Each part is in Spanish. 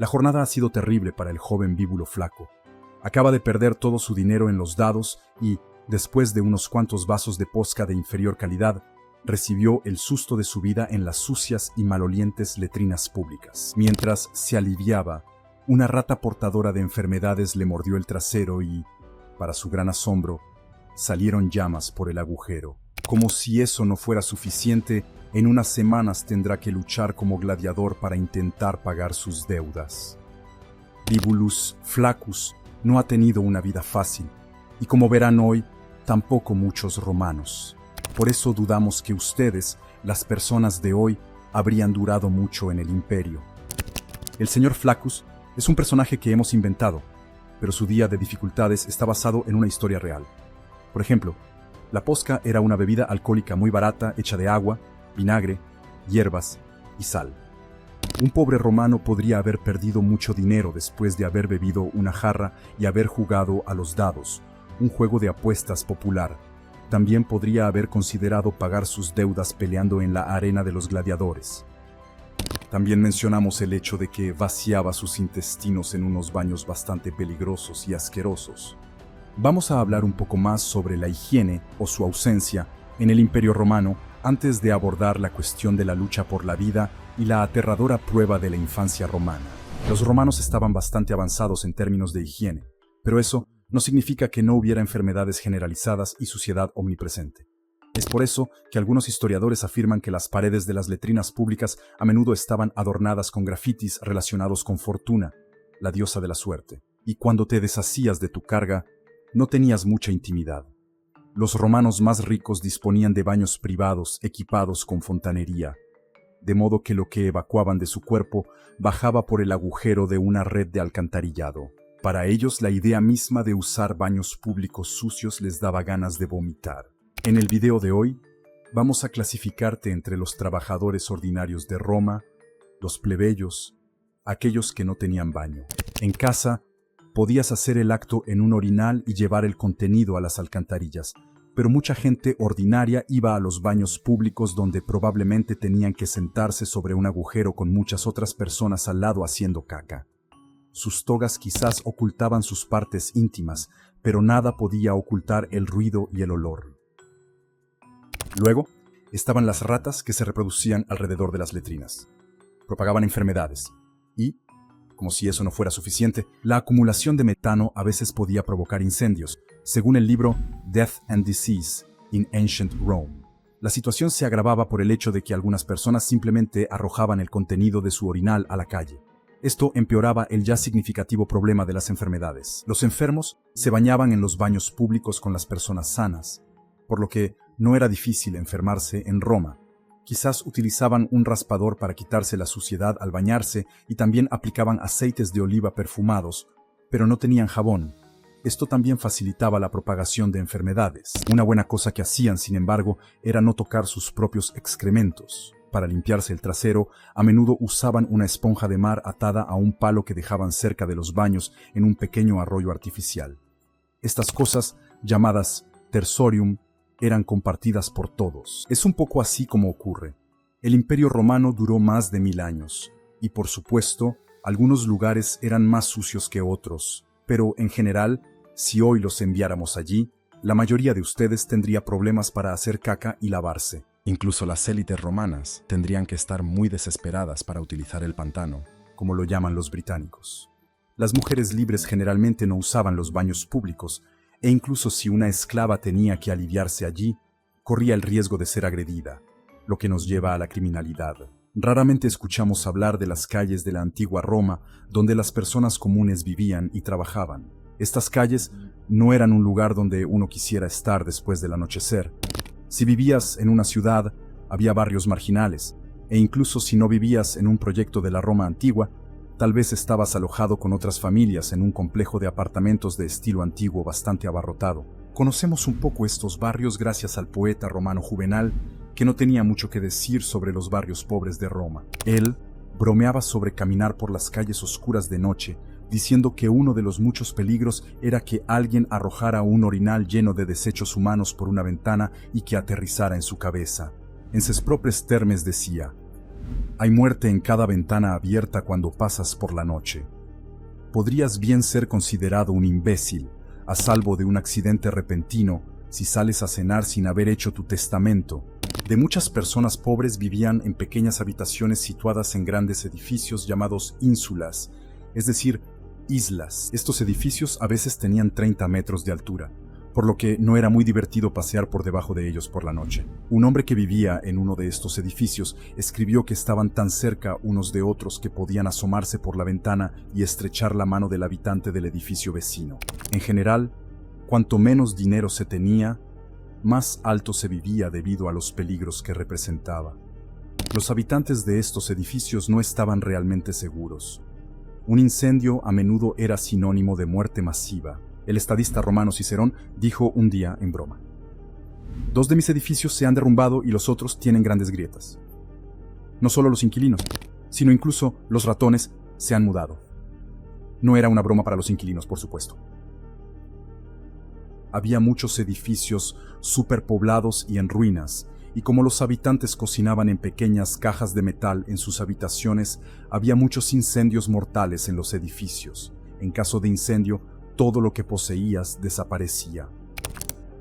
La jornada ha sido terrible para el joven Bíbulo Flaco. Acaba de perder todo su dinero en los dados y, después de unos cuantos vasos de posca de inferior calidad, recibió el susto de su vida en las sucias y malolientes letrinas públicas. Mientras se aliviaba, una rata portadora de enfermedades le mordió el trasero y, para su gran asombro, salieron llamas por el agujero. Como si eso no fuera suficiente, en unas semanas tendrá que luchar como gladiador para intentar pagar sus deudas. Bibulus Flaccus no ha tenido una vida fácil, y como verán hoy, tampoco muchos romanos. Por eso dudamos que ustedes, las personas de hoy, habrían durado mucho en el imperio. El señor Flaccus es un personaje que hemos inventado, pero su día de dificultades está basado en una historia real. Por ejemplo, la posca era una bebida alcohólica muy barata hecha de agua, vinagre, hierbas y sal. Un pobre romano podría haber perdido mucho dinero después de haber bebido una jarra y haber jugado a los dados, un juego de apuestas popular. También podría haber considerado pagar sus deudas peleando en la arena de los gladiadores. También mencionamos el hecho de que vaciaba sus intestinos en unos baños bastante peligrosos y asquerosos. Vamos a hablar un poco más sobre la higiene o su ausencia en el Imperio Romano antes de abordar la cuestión de la lucha por la vida y la aterradora prueba de la infancia romana. Los romanos estaban bastante avanzados en términos de higiene, pero eso no significa que no hubiera enfermedades generalizadas y suciedad omnipresente. Es por eso que algunos historiadores afirman que las paredes de las letrinas públicas a menudo estaban adornadas con grafitis relacionados con Fortuna, la diosa de la suerte, y cuando te deshacías de tu carga, no tenías mucha intimidad. Los romanos más ricos disponían de baños privados equipados con fontanería, de modo que lo que evacuaban de su cuerpo bajaba por el agujero de una red de alcantarillado. Para ellos, la idea misma de usar baños públicos sucios les daba ganas de vomitar. En el video de hoy, vamos a clasificarte entre los trabajadores ordinarios de Roma, los plebeyos, aquellos que no tenían baño. En casa, podías hacer el acto en un orinal y llevar el contenido a las alcantarillas, pero mucha gente ordinaria iba a los baños públicos donde probablemente tenían que sentarse sobre un agujero con muchas otras personas al lado haciendo caca. Sus togas quizás ocultaban sus partes íntimas, pero nada podía ocultar el ruido y el olor. Luego, estaban las ratas que se reproducían alrededor de las letrinas. Propagaban enfermedades y, como si eso no fuera suficiente, la acumulación de metano a veces podía provocar incendios, según el libro Death and Disease in Ancient Rome. La situación se agravaba por el hecho de que algunas personas simplemente arrojaban el contenido de su orinal a la calle. Esto empeoraba el ya significativo problema de las enfermedades. Los enfermos se bañaban en los baños públicos con las personas sanas, por lo que no era difícil enfermarse en Roma. Quizás utilizaban un raspador para quitarse la suciedad al bañarse y también aplicaban aceites de oliva perfumados, pero no tenían jabón. Esto también facilitaba la propagación de enfermedades. Una buena cosa que hacían, sin embargo, era no tocar sus propios excrementos. Para limpiarse el trasero, a menudo usaban una esponja de mar atada a un palo que dejaban cerca de los baños en un pequeño arroyo artificial. Estas cosas, llamadas tersorium, eran compartidas por todos. Es un poco así como ocurre. El Imperio Romano duró más de 1000 años, y por supuesto, algunos lugares eran más sucios que otros, pero en general, si hoy los enviáramos allí, la mayoría de ustedes tendría problemas para hacer caca y lavarse. Incluso las élites romanas tendrían que estar muy desesperadas para utilizar el pantano, como lo llaman los británicos. Las mujeres libres generalmente no usaban los baños públicos, e incluso si una esclava tenía que aliviarse allí, corría el riesgo de ser agredida, lo que nos lleva a la criminalidad. Raramente escuchamos hablar de las calles de la antigua Roma donde las personas comunes vivían y trabajaban. Estas calles no eran un lugar donde uno quisiera estar después del anochecer. Si vivías en una ciudad, había barrios marginales, e incluso si no vivías en un proyecto de la Roma antigua, tal vez estabas alojado con otras familias en un complejo de apartamentos de estilo antiguo bastante abarrotado. Conocemos un poco estos barrios gracias al poeta romano Juvenal, que no tenía mucho que decir sobre los barrios pobres de Roma. Él bromeaba sobre caminar por las calles oscuras de noche, diciendo que uno de los muchos peligros era que alguien arrojara un orinal lleno de desechos humanos por una ventana y que aterrizara en su cabeza. En sus propios termes decía: Hay muerte en cada ventana abierta cuando pasas por la noche. Podrías bien ser considerado un imbécil, a salvo de un accidente repentino, si sales a cenar sin haber hecho tu testamento. De muchas personas pobres vivían en pequeñas habitaciones situadas en grandes edificios llamados ínsulas, es decir, islas. Estos edificios a veces tenían 30 metros de altura, por lo que no era muy divertido pasear por debajo de ellos por la noche. Un hombre que vivía en uno de estos edificios escribió que estaban tan cerca unos de otros que podían asomarse por la ventana y estrechar la mano del habitante del edificio vecino. En general, cuanto menos dinero se tenía, más alto se vivía debido a los peligros que representaba. Los habitantes de estos edificios no estaban realmente seguros. Un incendio a menudo era sinónimo de muerte masiva. El estadista romano Cicerón dijo un día en broma: "2 de mis edificios se han derrumbado y los otros tienen grandes grietas. No solo los inquilinos, sino incluso los ratones se han mudado". No era una broma para los inquilinos, por supuesto. Había muchos edificios superpoblados y en ruinas, y como los habitantes cocinaban en pequeñas cajas de metal en sus habitaciones, había muchos incendios mortales en los edificios. En caso de incendio, todo lo que poseías desaparecía.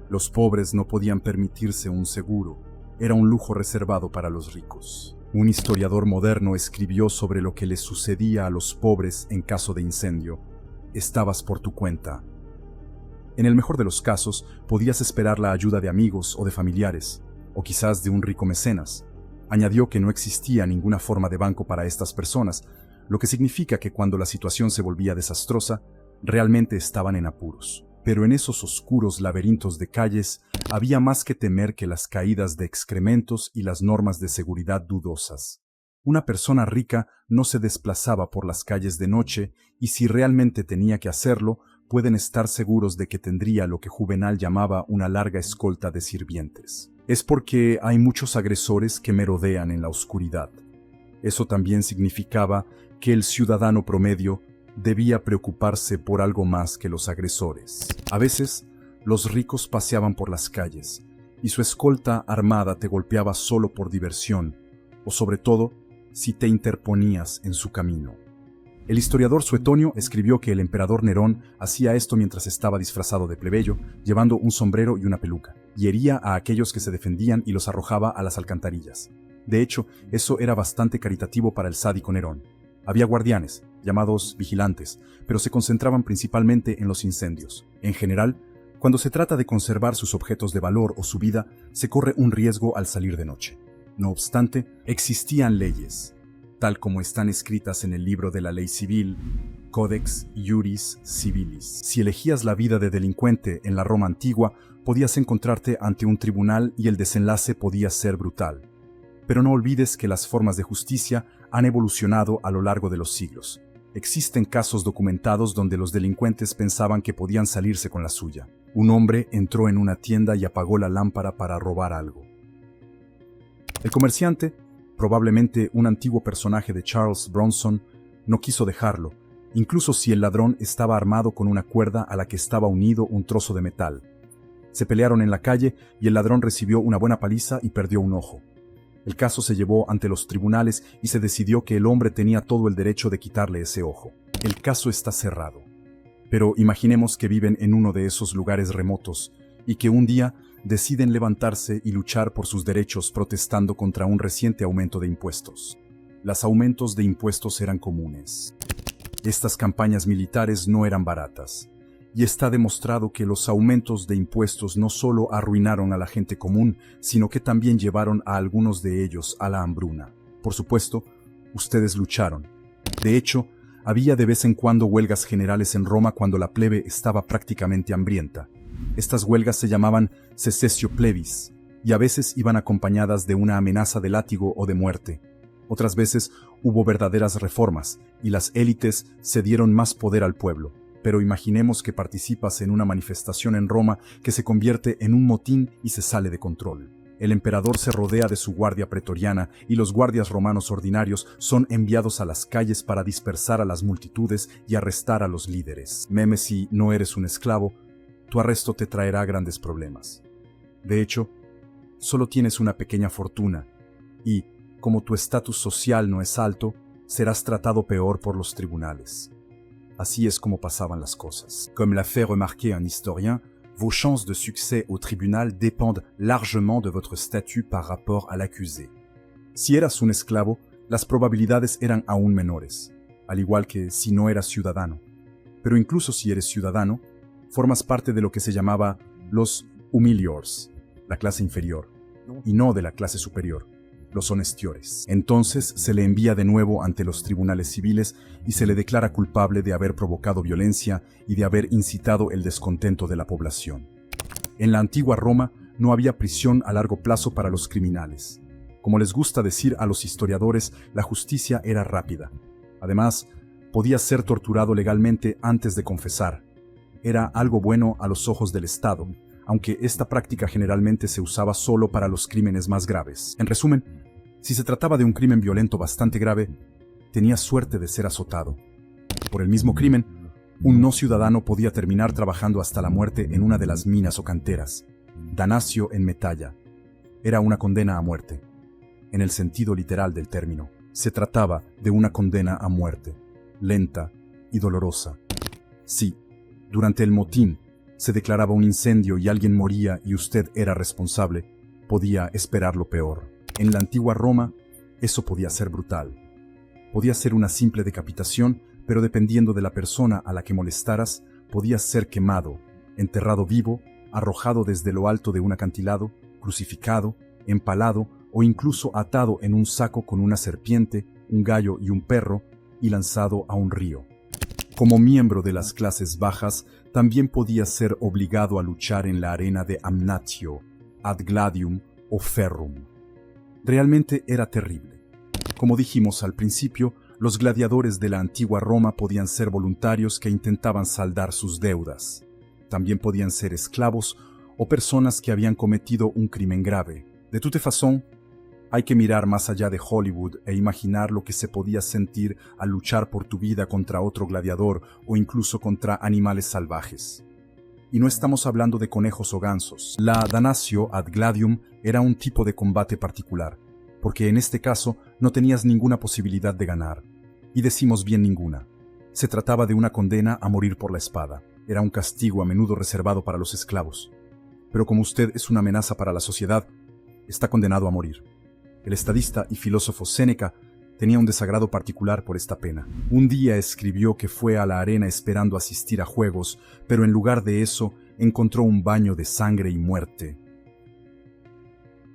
Los pobres no podían permitirse un seguro, era un lujo reservado para los ricos. Un historiador moderno escribió sobre lo que les sucedía a los pobres en caso de incendio. Estabas por tu cuenta. En el mejor de los casos, podías esperar la ayuda de amigos o de familiares, o quizás de un rico mecenas. Añadió que no existía ninguna forma de banco para estas personas, lo que significa que cuando la situación se volvía desastrosa, realmente estaban en apuros. Pero en esos oscuros laberintos de calles había más que temer que las caídas de excrementos y las normas de seguridad dudosas. Una persona rica no se desplazaba por las calles de noche y si realmente tenía que hacerlo, pueden estar seguros de que tendría lo que Juvenal llamaba una larga escolta de sirvientes. Es porque hay muchos agresores que merodean en la oscuridad. Eso también significaba que el ciudadano promedio debía preocuparse por algo más que los agresores. A veces, los ricos paseaban por las calles, y su escolta armada te golpeaba solo por diversión, o sobre todo, si te interponías en su camino. El historiador Suetonio escribió que el emperador Nerón hacía esto mientras estaba disfrazado de plebeyo, llevando un sombrero y una peluca, y hería a aquellos que se defendían y los arrojaba a las alcantarillas. De hecho, eso era bastante caritativo para el sádico Nerón. Había guardianes, llamados vigilantes, pero se concentraban principalmente en los incendios. En general, cuando se trata de conservar sus objetos de valor o su vida, se corre un riesgo al salir de noche. No obstante, existían leyes, tal como están escritas en el libro de la ley civil, Codex Iuris Civilis. Si elegías la vida de delincuente en la Roma antigua, podías encontrarte ante un tribunal y el desenlace podía ser brutal. Pero no olvides que las formas de justicia han evolucionado a lo largo de los siglos. Existen casos documentados donde los delincuentes pensaban que podían salirse con la suya. Un hombre entró en una tienda y apagó la lámpara para robar algo. El comerciante, probablemente un antiguo personaje de Charles Bronson, no quiso dejarlo, incluso si el ladrón estaba armado con una cuerda a la que estaba unido un trozo de metal. Se pelearon en la calle y el ladrón recibió una buena paliza y perdió un ojo. El caso se llevó ante los tribunales y se decidió que el hombre tenía todo el derecho de quitarle ese ojo. El caso está cerrado. Pero imaginemos que viven en uno de esos lugares remotos y que un día deciden levantarse y luchar por sus derechos protestando contra un reciente aumento de impuestos. Los aumentos de impuestos eran comunes. Estas campañas militares no eran baratas. Y está demostrado que los aumentos de impuestos no solo arruinaron a la gente común, sino que también llevaron a algunos de ellos a la hambruna. Por supuesto, ustedes lucharon. De hecho, había de vez en cuando huelgas generales en Roma cuando la plebe estaba prácticamente hambrienta. Estas huelgas se llamaban secessio plebis, y a veces iban acompañadas de una amenaza de látigo o de muerte. Otras veces hubo verdaderas reformas, y las élites cedieron más poder al pueblo. Pero imaginemos que participas en una manifestación en Roma que se convierte en un motín y se sale de control. El emperador se rodea de su guardia pretoriana y los guardias romanos ordinarios son enviados a las calles para dispersar a las multitudes y arrestar a los líderes. Meme, si no eres un esclavo, tu arresto te traerá grandes problemas. De hecho, solo tienes una pequeña fortuna y, como tu estatus social no es alto, serás tratado peor por los tribunales. Así es como pasaban las cosas. Comme l'a fait remarquer un historien, vos chances de succès au tribunal dépendent largement de votre statut par rapport à l'accusé. Si eras un esclavo, las probabilidades eran aún menores, al igual que si no eras ciudadano. Pero incluso si eres ciudadano, formas parte de lo que se llamaba los humiliors, la clase inferior, y no de la clase superior, los honestiores. Entonces se le envía de nuevo ante los tribunales civiles y se le declara culpable de haber provocado violencia y de haber incitado el descontento de la población. En la antigua Roma no había prisión a largo plazo para los criminales. Como les gusta decir a los historiadores, la justicia era rápida. Además, podía ser torturado legalmente antes de confesar. Era algo bueno a los ojos del Estado, aunque esta práctica generalmente se usaba solo para los crímenes más graves. En resumen, si se trataba de un crimen violento bastante grave, tenía suerte de ser azotado. Por el mismo crimen, un no ciudadano podía terminar trabajando hasta la muerte en una de las minas o canteras. Damnatio in metallo. Era una condena a muerte, en el sentido literal del término. Se trataba de una condena a muerte, lenta y dolorosa. Sí, durante el motín se declaraba un incendio y alguien moría y usted era responsable, podía esperar lo peor. En la antigua Roma, eso podía ser brutal. Podía ser una simple decapitación, pero dependiendo de la persona a la que molestaras, podías ser quemado, enterrado vivo, arrojado desde lo alto de un acantilado, crucificado, empalado o incluso atado en un saco con una serpiente, un gallo y un perro y lanzado a un río. Como miembro de las clases bajas, también podía ser obligado a luchar en la arena de Damnatio, ad gladium o ferrum. Realmente era terrible. Como dijimos al principio, los gladiadores de la antigua Roma podían ser voluntarios que intentaban saldar sus deudas. También podían ser esclavos o personas que habían cometido un crimen grave. De toute façon, hay que mirar más allá de Hollywood e imaginar lo que se podía sentir al luchar por tu vida contra otro gladiador o incluso contra animales salvajes. Y no estamos hablando de conejos o gansos. La damnatio ad gladium era un tipo de combate particular, porque en este caso no tenías ninguna posibilidad de ganar. Y decimos bien ninguna. Se trataba de una condena a morir por la espada. Era un castigo a menudo reservado para los esclavos. Pero como usted es una amenaza para la sociedad, está condenado a morir. El estadista y filósofo Séneca tenía un desagrado particular por esta pena. Un día escribió que fue a la arena esperando asistir a juegos, pero en lugar de eso encontró un baño de sangre y muerte.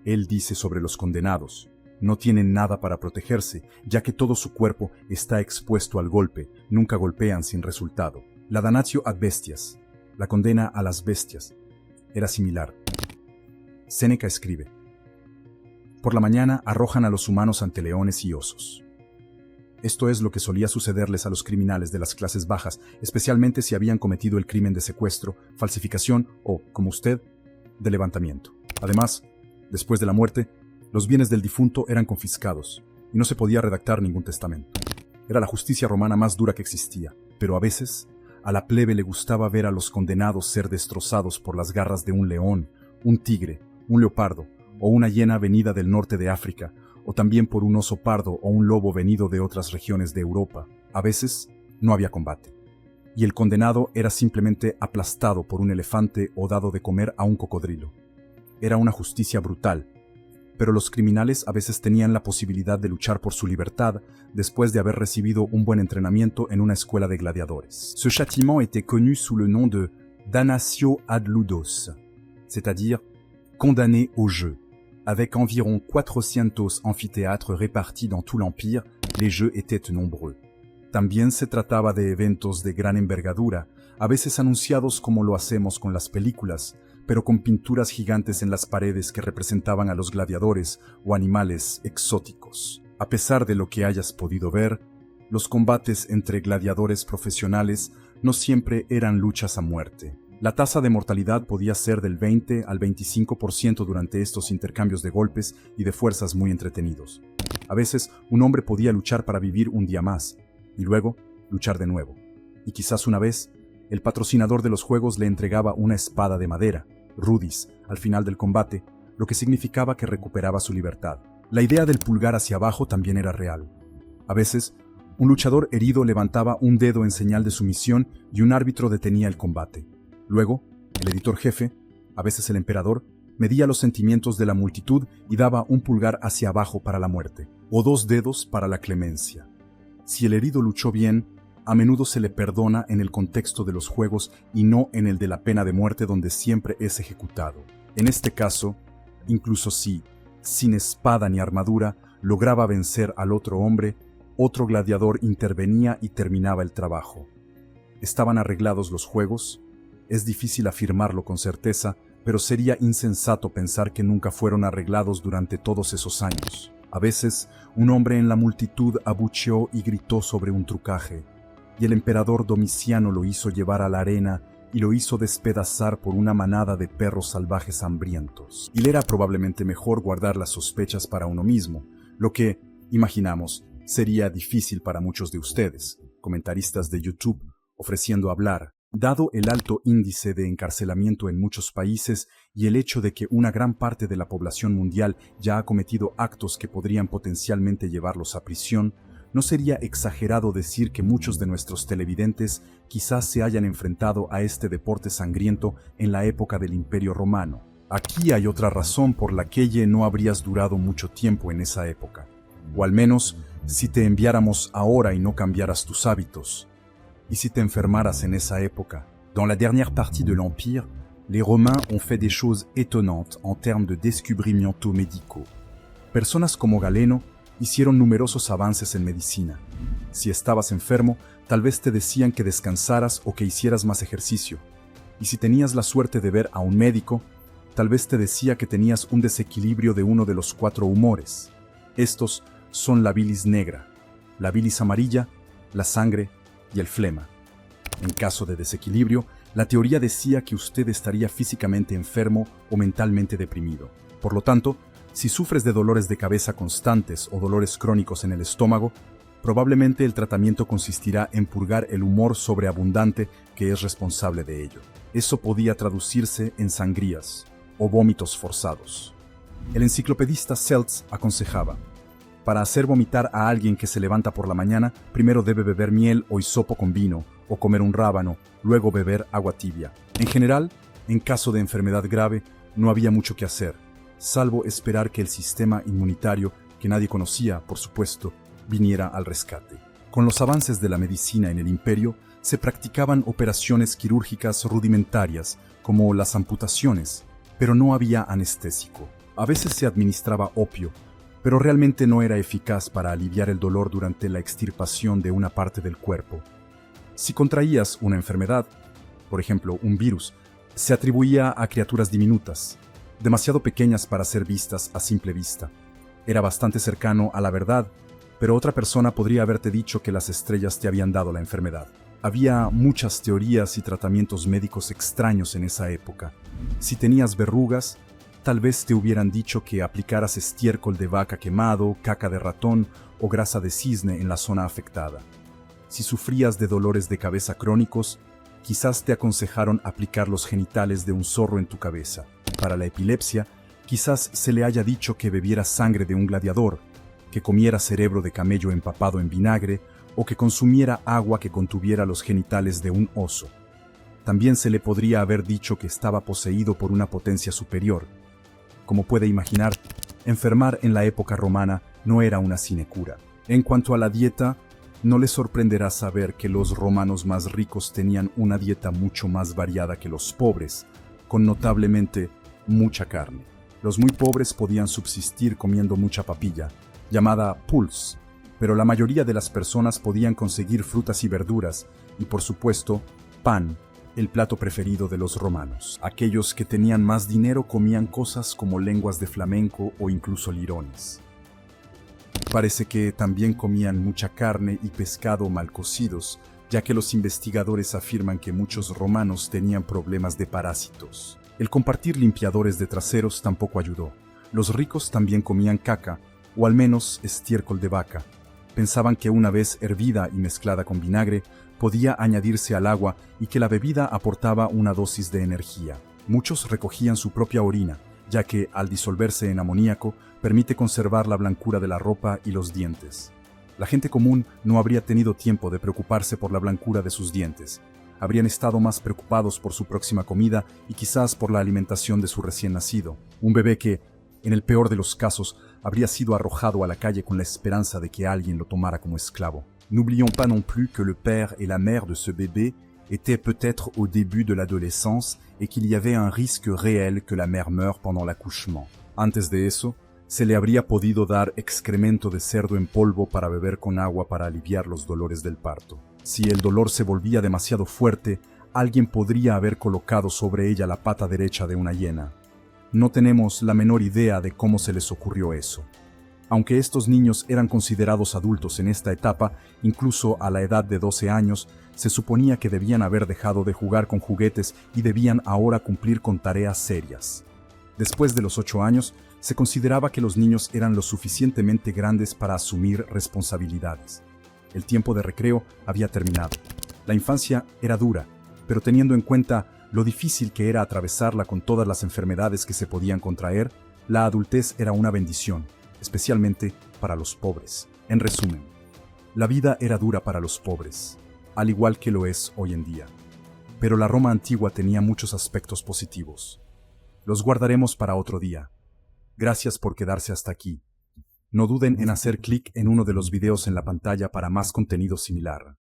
Él dice sobre los condenados: no tienen nada para protegerse, ya que todo su cuerpo está expuesto al golpe, nunca golpean sin resultado. La damnatio ad bestias, la condena a las bestias, era similar. Séneca escribe: por la mañana arrojan a los humanos ante leones y osos. Esto es lo que solía sucederles a los criminales de las clases bajas, especialmente si habían cometido el crimen de secuestro, falsificación o, como usted, de levantamiento. Además, después de la muerte, los bienes del difunto eran confiscados y no se podía redactar ningún testamento. Era la justicia romana más dura que existía, pero a veces a la plebe le gustaba ver a los condenados ser destrozados por las garras de un león, un tigre, un leopardo o una hiena venida del norte de África, o también por un oso pardo o un lobo venido de otras regiones de Europa. A veces no había combate, y el condenado era simplemente aplastado por un elefante o dado de comer a un cocodrilo. Era una justicia brutal, pero los criminales a veces tenían la posibilidad de luchar por su libertad después de haber recibido un buen entrenamiento en una escuela de gladiadores. Ce châtiment était connu sous le nom de damnatio ad ludos, c'est-à-dire condamné au jeu. Avec environ 400 amphithéâtres répartis dans tout l'Empire, les jeux étaient nombreux. También se trataba de eventos de gran envergadura, a veces anunciados como lo hacemos con las películas, pero con pinturas gigantes en las paredes que representaban a los gladiadores o animales exóticos. A pesar de lo que hayas podido ver, los combates entre gladiadores profesionales no siempre eran luchas a muerte. La tasa de mortalidad podía ser del 20 al 25% durante estos intercambios de golpes y de fuerzas muy entretenidos. A veces, un hombre podía luchar para vivir un día más, y luego luchar de nuevo. Y quizás una vez, el patrocinador de los juegos le entregaba una espada de madera, rudis, al final del combate, lo que significaba que recuperaba su libertad. La idea del pulgar hacia abajo también era real. A veces, un luchador herido levantaba un dedo en señal de sumisión y un árbitro detenía el combate. Luego, el editor jefe, a veces el emperador, medía los sentimientos de la multitud y daba un pulgar hacia abajo para la muerte, o 2 dedos para la clemencia. Si el herido luchó bien, a menudo se le perdona en el contexto de los juegos y no en el de la pena de muerte donde siempre es ejecutado. En este caso, incluso si, sin espada ni armadura, lograba vencer al otro hombre, otro gladiador intervenía y terminaba el trabajo. ¿Estaban arreglados los juegos? Es difícil afirmarlo con certeza, pero sería insensato pensar que nunca fueron arreglados durante todos esos años. A veces, un hombre en la multitud abucheó y gritó sobre un trucaje, y el emperador Domiciano lo hizo llevar a la arena y lo hizo despedazar por una manada de perros salvajes hambrientos. Y le era probablemente mejor guardar las sospechas para uno mismo, lo que, imaginamos, sería difícil para muchos de ustedes, comentaristas de YouTube, ofreciendo hablar. Dado el alto índice de encarcelamiento en muchos países y el hecho de que una gran parte de la población mundial ya ha cometido actos que podrían potencialmente llevarlos a prisión, no sería exagerado decir que muchos de nuestros televidentes quizás se hayan enfrentado a este deporte sangriento en la época del Imperio Romano. Aquí hay otra razón por la que no habrías durado mucho tiempo en esa época, o al menos si te enviáramos ahora y no cambiaras tus hábitos. Y si te enfermaras en esa época. Dans la dernière partie de l'Empire, les Romains ont fait des choses étonnantes en termes de descubrimientos médicaux. Personas como Galeno hicieron numerosos avances en medicina. Si estabas enfermo, tal vez te decían que descansaras o que hicieras más ejercicio. Y si tenías la suerte de ver a un médico, tal vez te decía que tenías un desequilibrio de uno de los 4 humores. Estos son la bilis negra, la bilis amarilla, la sangre y el flema. En caso de desequilibrio, la teoría decía que usted estaría físicamente enfermo o mentalmente deprimido. Por lo tanto, si sufres de dolores de cabeza constantes o dolores crónicos en el estómago, probablemente el tratamiento consistirá en purgar el humor sobreabundante que es responsable de ello. Eso podía traducirse en sangrías o vómitos forzados. El enciclopedista Seltz aconsejaba: para hacer vomitar a alguien que se levanta por la mañana, primero debe beber miel o hisopo con vino, o comer un rábano, luego beber agua tibia. En general, en caso de enfermedad grave, no había mucho que hacer, salvo esperar que el sistema inmunitario, que nadie conocía, por supuesto, viniera al rescate. Con los avances de la medicina en el imperio, se practicaban operaciones quirúrgicas rudimentarias, como las amputaciones, pero no había anestésico. A veces se administraba opio, pero realmente no era eficaz para aliviar el dolor durante la extirpación de una parte del cuerpo. Si contraías una enfermedad, por ejemplo un virus, se atribuía a criaturas diminutas, demasiado pequeñas para ser vistas a simple vista. Era bastante cercano a la verdad, pero otra persona podría haberte dicho que las estrellas te habían dado la enfermedad. Había muchas teorías y tratamientos médicos extraños en esa época. Si tenías verrugas, tal vez te hubieran dicho que aplicaras estiércol de vaca quemado, caca de ratón o grasa de cisne en la zona afectada. Si sufrías de dolores de cabeza crónicos, quizás te aconsejaron aplicar los genitales de un zorro en tu cabeza. Para la epilepsia, quizás se le haya dicho que bebieras sangre de un gladiador, que comiera cerebro de camello empapado en vinagre o que consumiera agua que contuviera los genitales de un oso. También se le podría haber dicho que estaba poseído por una potencia superior. Como puede imaginar, enfermar en la época romana no era una sinecura. En cuanto a la dieta, no les sorprenderá saber que los romanos más ricos tenían una dieta mucho más variada que los pobres, con notablemente mucha carne. Los muy pobres podían subsistir comiendo mucha papilla, llamada pulse, pero la mayoría de las personas podían conseguir frutas y verduras y, por supuesto, pan, el plato preferido de los romanos. Aquellos que tenían más dinero comían cosas como lenguas de flamenco o incluso lirones. Parece que también comían mucha carne y pescado mal cocidos, ya que los investigadores afirman que muchos romanos tenían problemas de parásitos. El compartir limpiadores de traseros tampoco ayudó. Los ricos también comían caca, o al menos estiércol de vaca. Pensaban que una vez hervida y mezclada con vinagre, podía añadirse al agua y que la bebida aportaba una dosis de energía. Muchos recogían su propia orina, ya que, al disolverse en amoníaco, permite conservar la blancura de la ropa y los dientes. La gente común no habría tenido tiempo de preocuparse por la blancura de sus dientes. Habrían estado más preocupados por su próxima comida y quizás por la alimentación de su recién nacido, un bebé que, en el peor de los casos, habría sido arrojado a la calle con la esperanza de que alguien lo tomara como esclavo. N'oublions pas non plus que le père et la mère de ce bébé étaient peut-être au début de l'adolescence et qu'il y avait un risque réel que la mère meure pendant l'accouchement. Antes de eso, se le habría podido dar excremento de cerdo en polvo para beber con agua para aliviar los dolores del parto. Si el dolor se volvía demasiado fuerte, alguien podría haber colocado sobre ella la pata derecha de una hiena. No tenemos la menor idea de cómo se les ocurrió eso. Aunque estos niños eran considerados adultos en esta etapa, incluso a la edad de 12 años, se suponía que debían haber dejado de jugar con juguetes y debían ahora cumplir con tareas serias. Después de los 8 años, se consideraba que los niños eran lo suficientemente grandes para asumir responsabilidades. El tiempo de recreo había terminado. La infancia era dura, pero teniendo en cuenta lo difícil que era atravesarla con todas las enfermedades que se podían contraer, la adultez era una bendición, especialmente para los pobres. En resumen, la vida era dura para los pobres, al igual que lo es hoy en día. Pero la Roma antigua tenía muchos aspectos positivos. Los guardaremos para otro día. Gracias por quedarse hasta aquí. No duden en hacer clic en uno de los videos en la pantalla para más contenido similar.